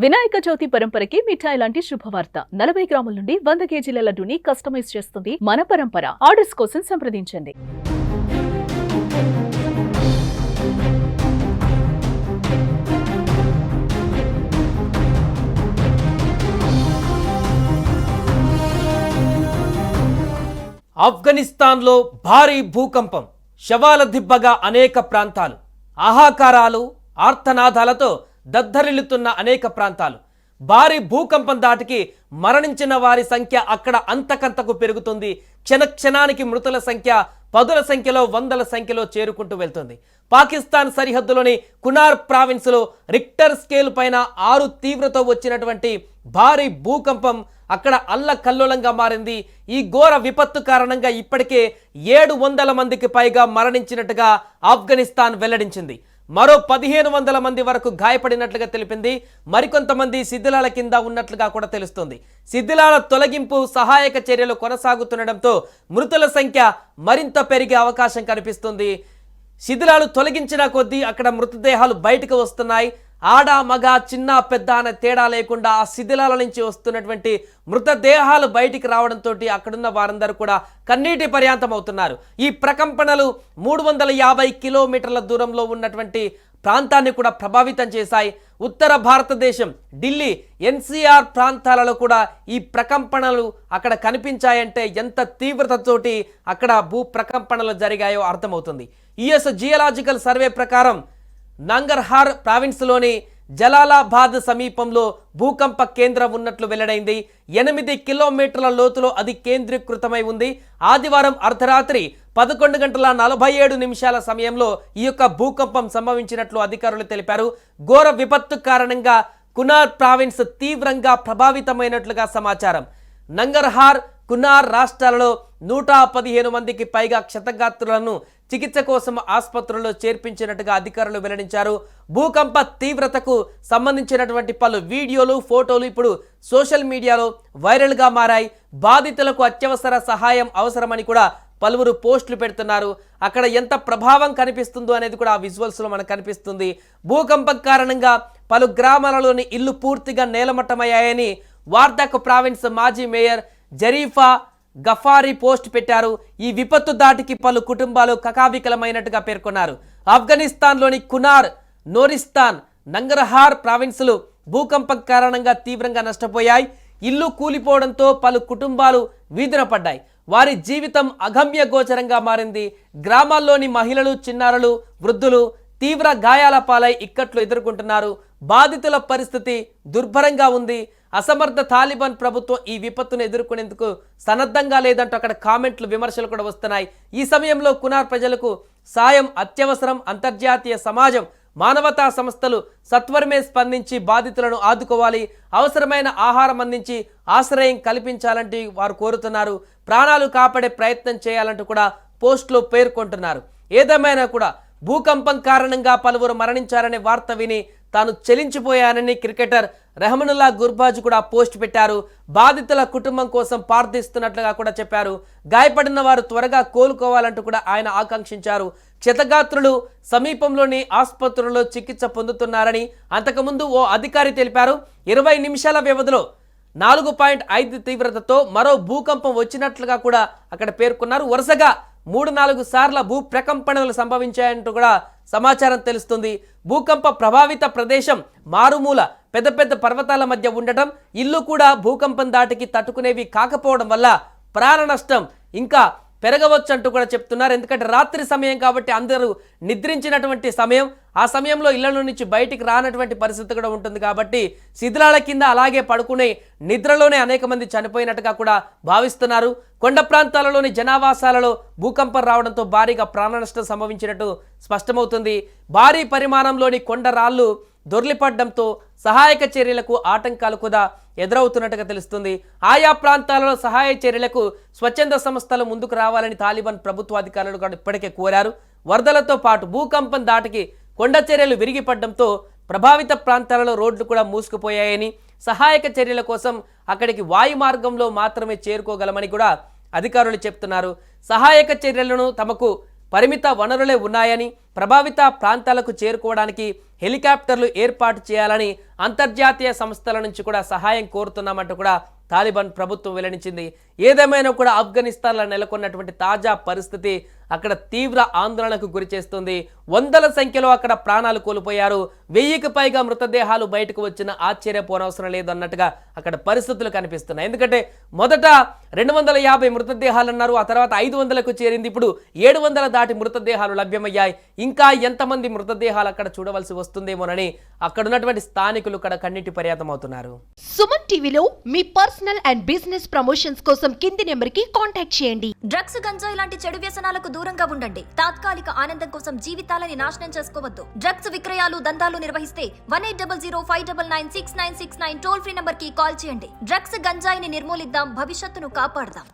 వినాయక చవితి పరంపరకి మిఠాయి లాంటి శుభవార్త 40 గ్రాముల నుండి 100 కేజీల లడ్డూని కస్టమైజ్ చేస్తుంది మన పరంపర. ఆర్డర్స్ కోసం సంప్రదించండి. ఆఫ్ఘనిస్తాన్లో భారీ భూకంపం, శవాల దిబ్బగా అనేక ప్రాంతాలు, ఆహాకారాలు ఆర్తనాదాలతో దద్దరిల్లుతున్న అనేక ప్రాంతాలు. భారీ భూకంపం దాటికి మరణించిన వారి సంఖ్య అక్కడ అంతకంతకు పెరుగుతుంది. క్షణానికి మృతుల సంఖ్య పదుల సంఖ్యలో, వందల సంఖ్యలో చేరుకుంటూ వెళ్తుంది. పాకిస్తాన్ సరిహద్దులోని కునార్ ప్రావిన్స్లో రిక్టర్ స్కేల్ పైన 6 తీవ్రతో వచ్చినటువంటి భారీ భూకంపం అక్కడ అల్లకల్లోలంగా మారింది. ఈ ఘోర విపత్తు కారణంగా ఇప్పటికే 700 మందికి పైగా మరణించినట్టుగా ఆఫ్ఘనిస్తాన్ వెల్లడించింది. మరో 1500 మంది వరకు గాయపడినట్లుగా తెలిపింది. మరికొంతమంది శిథిలాల కింద ఉన్నట్లుగా కూడా తెలుస్తుంది. శిథిలాల తొలగింపు సహాయక చర్యలు కొనసాగుతుండటంతో మృతుల సంఖ్య మరింత పెరిగే అవకాశం కనిపిస్తుంది. శిథిలాలు తొలగించిన కొద్దీ అక్కడ మృతదేహాలు బయటకు వస్తున్నాయి. ఆడ మగ చిన్న పెద్ద అనే తేడా లేకుండా ఆ శిథిలాల నుంచి వస్తున్నటువంటి మృతదేహాలు బయటికి రావడంతో అక్కడున్న వారందరూ కూడా కన్నీటి పర్యాంతం అవుతున్నారు. ఈ ప్రకంపనలు 350 కిలోమీటర్ల దూరంలో ఉన్నటువంటి ప్రాంతాన్ని కూడా ప్రభావితం చేశాయి. ఉత్తర భారతదేశం ఢిల్లీ ఎన్సీఆర్ ప్రాంతాలలో కూడా ఈ ప్రకంపనలు అక్కడ కనిపించాయంటే ఎంత తీవ్రతతోటి అక్కడ భూ ప్రకంపనలు జరిగాయో అర్థమవుతుంది. యుఎస్ జియోలాజికల్ సర్వే ప్రకారం నంగర్హార్ ప్రావిన్స్లోని జలాలాబాద్ సమీపంలో భూకంప కేంద్రం ఉన్నట్లు వెల్లడైంది. 8 కిలోమీటర్ల లోతులో అది కేంద్రీకృతమై ఉంది. ఆదివారం అర్ధరాత్రి 11:47 సమయంలో ఈ యొక్క భూకంపం సంభవించినట్లు అధికారులు తెలిపారు. ఘోర విపత్తు కారణంగా కునార్ ప్రావిన్స్ తీవ్రంగా ప్రభావితమైనట్లుగా సమాచారం. నంగర్హార్, కునార్ రాష్ట్రాలలో 115 మందికి పైగా క్షతగాత్రులను చికిత్స కోసం ఆసుపత్రుల్లో చేర్పించినట్టుగా అధికారులు వెల్లడించారు. భూకంప తీవ్రతకు సంబంధించినటువంటి పలు వీడియోలు, ఫోటోలు ఇప్పుడు సోషల్ మీడియాలో వైరల్గా మారాయి. బాధితులకు అత్యవసర సహాయం అవసరమని కూడా పలువురు పోస్టులు పెడుతున్నారు. అక్కడ ఎంత ప్రభావం కనిపిస్తుందో అనేది కూడా ఆ విజువల్స్లో మనకు కనిపిస్తుంది. భూకంపం కారణంగా పలు గ్రామాలలోని ఇల్లు పూర్తిగా నేలమట్టమయ్యాయని వార్దాక్ ప్రావిన్స్ మాజీ మేయర్ జరీఫా గఫారీ పోస్ట్ పెట్టారు. ఈ విపత్తు దాటికి పలు కుటుంబాలు కకావికలమైనట్టుగా పేర్కొన్నారు. ఆఫ్ఘనిస్తాన్లోని కునార్, నోరిస్తాన్, నంగర్హార్ ప్రావిన్సులు భూకంపం కారణంగా తీవ్రంగా నష్టపోయాయి. ఇల్లు కూలిపోవడంతో పలు కుటుంబాలు వీధిన పడ్డాయి. వారి జీవితం అగమ్య గోచరంగా మారింది. గ్రామాల్లోని మహిళలు, చిన్నారులు, వృద్ధులు తీవ్ర గాయాల పాలై ఇక్కట్లు ఎదుర్కొంటున్నారు. బాధితుల పరిస్థితి దుర్భరంగా ఉంది. అసమర్థ తాలిబాన్ ప్రభుత్వం ఈ విపత్తును ఎదుర్కొనేందుకు సన్నద్ధంగా లేదంటూ అక్కడ కామెంట్లు, విమర్శలు కూడా వస్తున్నాయి. ఈ సమయంలో కునార్ ప్రజలకు సాయం అత్యవసరం. అంతర్జాతీయ సమాజం, మానవతా సంస్థలు సత్వరమే స్పందించి బాధితులను ఆదుకోవాలి. అవసరమైన ఆహారం అందించి ఆశ్రయం కల్పించాలంటూ వారు కోరుతున్నారు. ప్రాణాలు కాపాడే ప్రయత్నం చేయాలంటూ కూడా పోస్టులో పేర్కొంటున్నారు. ఏదేమైనా కూడా భూకంపం కారణంగా పలువురు మరణించారనే వార్త విని తాను చెలించిపోయానని క్రికెటర్ రెహమనుల్లా గుర్బాజ్ కూడా పోస్ట్ పెట్టారు. బాధితుల కుటుంబం కోసం ప్రార్థిస్తున్నట్లుగా కూడా చెప్పారు. గాయపడిన వారు త్వరగా కోలుకోవాలంటూ కూడా ఆయన ఆకాంక్షించారు. క్షతగాత్రులు సమీపంలోని ఆసుపత్రుల్లో చికిత్స పొందుతున్నారని అంతకుముందు ఓ అధికారి తెలిపారు. 20 నిమిషాల వ్యవధిలో 4.5 తీవ్రతతో మరో భూకంపం వచ్చినట్లుగా కూడా అక్కడ పేర్కొన్నారు. వరుసగా 3-4 సార్ల భూ ప్రకంపనలు సంభవించాయంటూ కూడా సమాచారం తెలుస్తుంది. భూకంప ప్రభావిత ప్రదేశం మారుమూల పెద్ద పెద్ద పర్వతాల మధ్య ఉండటం, ఇల్లు కూడా భూకంపం దాటికి తట్టుకునేవి కాకపోవడం వల్ల ప్రాణ నష్టం ఇంకా పెరగవచ్చు అంటూ కూడా చెప్తున్నారు. ఎందుకంటే రాత్రి సమయం కాబట్టి అందరూ నిద్రించినటువంటి సమయం. ఆ సమయంలో ఇళ్ల నుంచి బయటికి రానటువంటి పరిస్థితి కూడా ఉంటుంది కాబట్టి శిథిలాల కింద అలాగే పడుకునే నిద్రలోనే అనేక మంది చనిపోయినట్టుగా కూడా భావిస్తున్నారు. కొండ ప్రాంతాలలోని జనావాసాలలో భూకంపం రావడంతో భారీగా ప్రాణ నష్టం సంభవించినట్టు స్పష్టమవుతుంది. భారీ పరిమాణంలోని కొండ రాళ్లు దొర్లిపడడంతో సహాయక చర్యలకు ఆటంకాలు కూడా ఎదురవుతున్నట్టుగా తెలుస్తుంది. ఆయా ప్రాంతాలలో సహాయ చర్యలకు స్వచ్ఛంద సంస్థలు ముందుకు రావాలని తాలిబాన్ ప్రభుత్వ అధికారులు కూడా ఇప్పటికే కోరారు. వరదలతో పాటు భూకంపం దాటికి కొండ చర్యలు విరిగిపడడంతో ప్రభావిత ప్రాంతాలలో రోడ్లు కూడా మూసుకుపోయాయని, సహాయక చర్యల కోసం అక్కడికి వాయు మార్గంలో మాత్రమే చేరుకోగలమని కూడా అధికారులు చెప్తున్నారు. సహాయక చర్యలను తమకు పరిమిత వనరులే ఉన్నాయని, ప్రభావిత ప్రాంతాలకు చేరుకోవడానికి హెలికాప్టర్లు ఏర్పాటు చేయాలని అంతర్జాతీయ సంస్థల నుంచి కూడా సహాయం కోరుతున్నామంటూ కూడా తాలిబాన్ ప్రభుత్వం వెల్లడించింది. ఏదేమైనా కూడా ఆఫ్ఘనిస్తాన్లో నెలకొన్నటువంటి తాజా పరిస్థితి అక్కడ తీవ్ర ఆందోళనకు గురి చేస్తుంది. వందల సంఖ్యలో అక్కడ ప్రాణాలు కోల్పోయారు. 1000కి పైగా మృతదేహాలు బయటకు వచ్చిన ఆశ్చర్యపోనవసరం లేదు అన్నట్టుగా అక్కడ పరిస్థితులు కనిపిస్తున్నాయి. ఎందుకంటే మొదట 250 మృతదేహాలు అన్నారు, ఆ తర్వాత 500కు చేరింది, ఇప్పుడు 700 దాటి మృతదేహాలు లభ్యమయ్యాయి. ఇంకా ఎంతమంది మృతదేహాలు అక్కడ చూడవలసి వస్తుందేమోనని అక్కడ ఉన్నటువంటి స్థానికులు అక్కడ కన్నీటి పర్యాతం అవుతున్నారు. సుమన్ టీవీలో మీ పర్సనల్ అండ్ బిజినెస్ ప్రమోషన్స్ కోసం కింది నెంబర్కి కాంటాక్ట్ చేయండి. డ్రగ్స్, గంజాయి లాంటి చెడు వ్యసనాలకు దూరంగా ఉండండి. తాత్కాలిక ఆనందం కోసం జీవితాలని నాశనం చేసుకోవద్దు. డ్రగ్స్ విక్రయాలు, దందాలు నిర్వహిస్తే 180059996969 టోల్ ఫ్రీ నంబర్ కి కాల్ చేయండి. డ్రగ్స్, గంజాయిని నిర్మూలిద్దాం, భవిష్యత్తును కాపాడదాం.